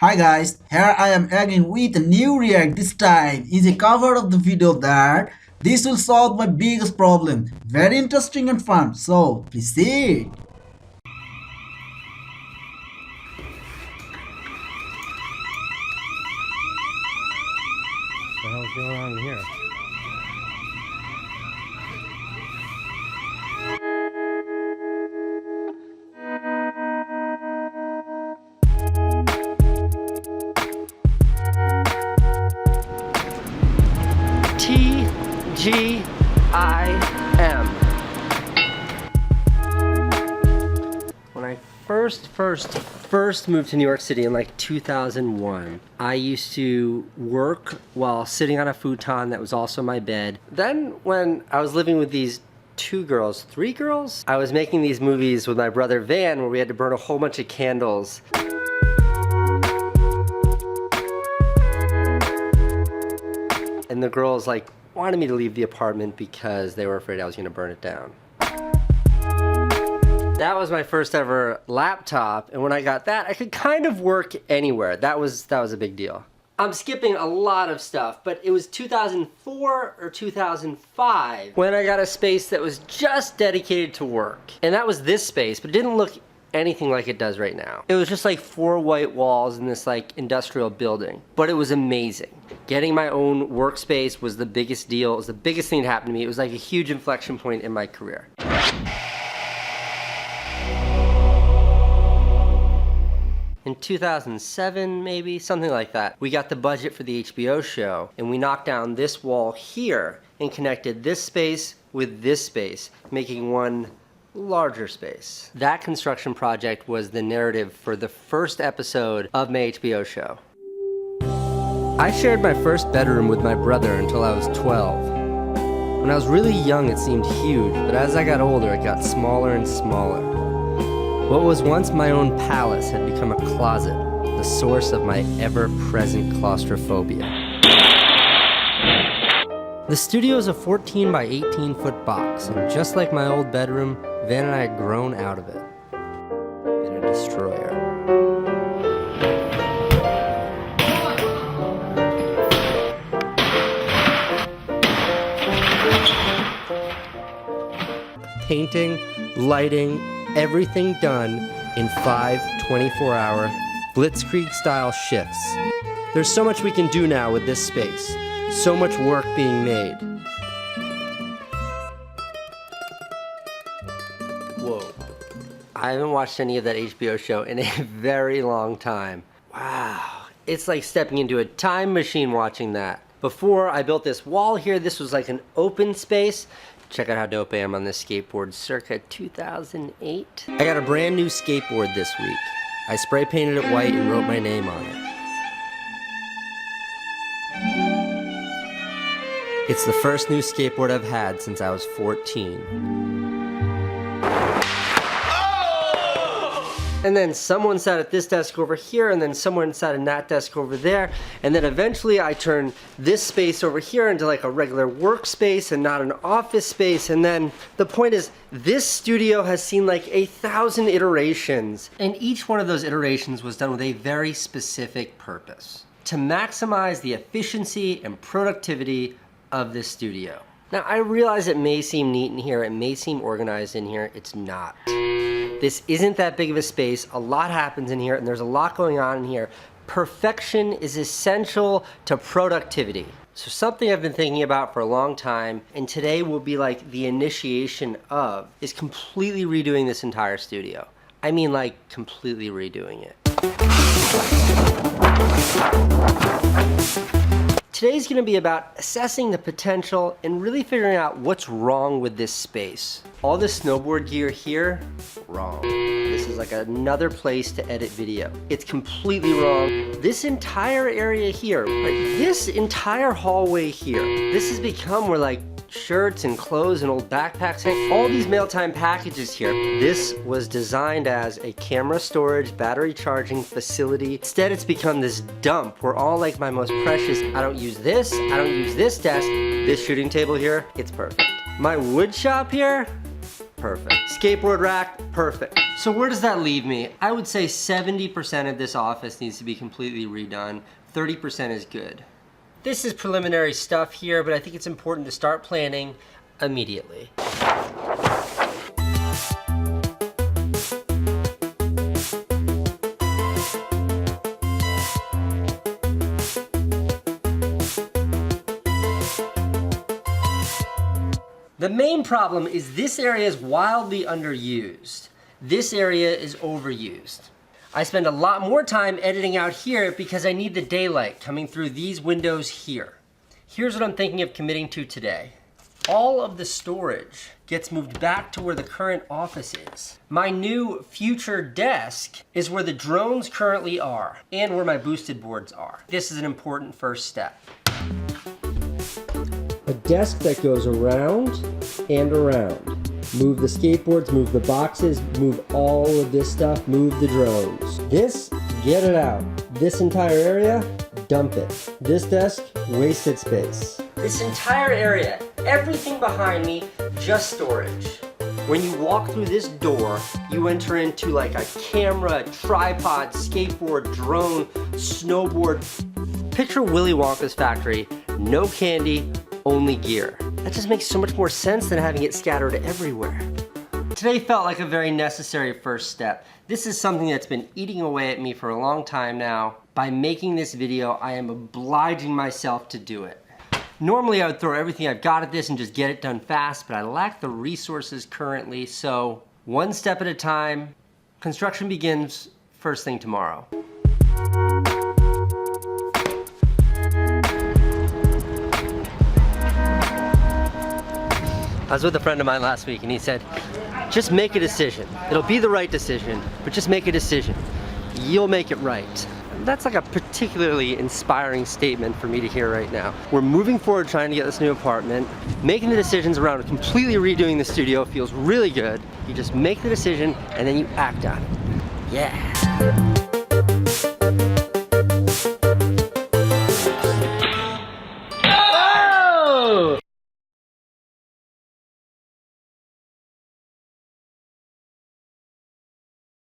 Hi guys, here I am again with a new react. This time is a cover of the video that this will solve my biggest problem. Very interesting and fun. So please see it. The hell's going on here? TGIM. When I first moved to New York City in like 2001, I used to work while sitting on a futon that was also my bed. Then when I was living with these three girls, I was making these movies with my brother Van where we had to burn a whole bunch of candles. And the girls like wanted me to leave the apartment because they were afraid I was gonna burn it down. That was my first ever laptop, and when I got that, I could kind of work anywhere. That was a big deal. I'm skipping a lot of stuff, but it was 2004 or 2005 when I got a space that was just dedicated to work. And that was this space, but it didn't look anything like it does right now. It was just like 4 white walls in this like industrial building, but it was amazing. Getting my own workspace was the biggest deal. It was the biggest thing that happened to me. It was like a huge inflection point in my career. In 2007, maybe, something like that, we got the budget for the HBO show, and we knocked down this wall here and connected this space with this space, making one larger space. That construction project was the narrative for the first episode of my HBO show. I shared my first bedroom with my brother until I was 12. When I was really young, it seemed huge, but as I got older, it got smaller and smaller. What was once my own palace had become a closet, the source of my ever-present claustrophobia. The studio is a 14 by 18 foot box, and just like my old bedroom, Van and I had grown out of it in a destroyer. Painting, lighting, everything done in 5 24-hour blitzkrieg-style shifts. There's so much we can do now with this space. So much work being made. Whoa. I haven't watched any of that HBO show in a very long time. Wow. It's like stepping into a time machine watching that. Before I built this wall here, this was like an open space. Check out how dope I am on this skateboard circa 2008. I got a brand new skateboard this week. I spray painted it white and wrote my name on it. It's the first new skateboard I've had since I was 14. And then someone sat at this desk over here, and then someone sat in that desk over there, and then eventually I turned this space over here into like a regular workspace and not an office space. And then the point is, this studio has seen like 1,000 iterations, and each one of those iterations was done with a very specific purpose: to maximize the efficiency and productivity of this studio. Now, I realize it may seem neat in here, it may seem organized in here. It's not. This isn't that big of a space. A lot happens in here, and there's a lot going on in here. Perfection is essential to productivity. So something I've been thinking about for a long time, and today will be like the initiation of, is completely redoing this entire studio. I mean, like, completely redoing it. Today's gonna be about assessing the potential and really figuring out what's wrong with this space. All this snowboard gear here, wrong. This is like another place to edit video. It's completely wrong. This entire area here, right, this entire hallway here, this has become where like shirts and clothes and old backpacks hang. All these mail time packages here. This was designed as a camera storage, battery charging facility. Instead, it's become this dump where all like my most precious, I don't use this, I don't use this desk, this shooting table here, it's perfect. My wood shop here, Perfect. Skateboard rack, perfect. So where does that leave me? I would say 70% of this office needs to be completely redone. 30% is good. This is preliminary stuff here, but I think it's important to start planning immediately. The main problem is this area is wildly underused. This area is overused. I spend a lot more time editing out here because I need the daylight coming through these windows here. Here's what I'm thinking of committing to today. All of the storage gets moved back to where the current office is. My new future desk is where the drones currently are and where my boosted boards are. This is an important first step. A desk that goes around and around. Move the skateboards, move the boxes, move all of this stuff, move the drones. This, get it out. This entire area, dump it. This desk, wasted space. This entire area, everything behind me, just storage. When you walk through this door, you enter into like a camera, tripod, skateboard, drone, snowboard. Picture Willy Wonka's factory, no candy, only gear. That just makes so much more sense than having it scattered everywhere. Today felt like a very necessary first step. This is something that's been eating away at me for a long time now. By making this video, I am obliging myself to do it. Normally I would throw everything I've got at this and just get it done fast, but I lack the resources currently, so one step at a time. Construction begins first thing tomorrow. I was with a friend of mine last week and he said, just make a decision. It'll be the right decision, but just make a decision. You'll make it right. That's like a particularly inspiring statement for me to hear right now. We're moving forward trying to get this new apartment. Making the decisions around completely redoing the studio feels really good. You just make the decision and then you act on it. Yeah.